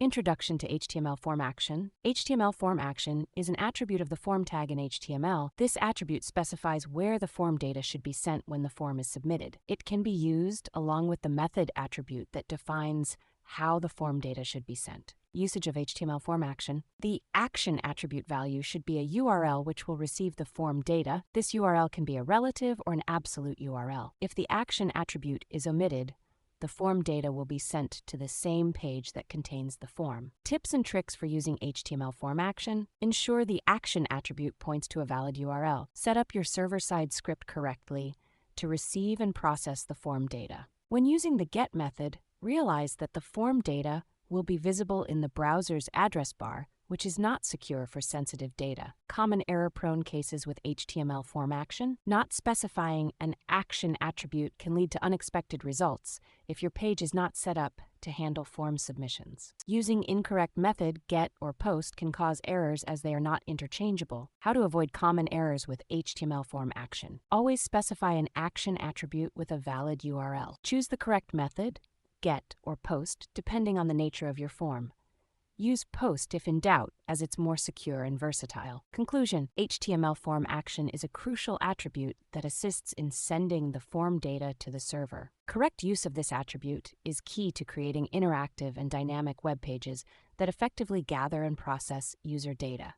Introduction to HTML Form Action. HTML Form Action is an attribute of the form tag in HTML. This attribute specifies where the form data should be sent when the form is submitted. It can be used along with the method attribute that defines how the form data should be sent. Usage of HTML Form Action. The action attribute value should be a URL which will receive the form data. This URL can be a relative or an absolute URL. If the action attribute is omitted, the form data will be sent to the same page that contains the form. Tips and tricks for using HTML Form Action. Ensure the action attribute points to a valid URL. Set up your server-side script correctly to receive and process the form data. When using the GET method, realize that the form data will be visible in the browser's address bar, which is not secure for sensitive data. Common error-prone cases with HTML Form Action. Not specifying an action attribute can lead to unexpected results if your page is not set up to handle form submissions. Using incorrect method, get or post, can cause errors as they are not interchangeable. How to avoid common errors with HTML Form Action. Always specify an action attribute with a valid URL. Choose the correct method, get or post, depending on the nature of your form. Use post if in doubt, as it's more secure and versatile. Conclusion: HTML Form Action is a crucial attribute that assists in sending the form data to the server. Correct use of this attribute is key to creating interactive and dynamic web pages that effectively gather and process user data.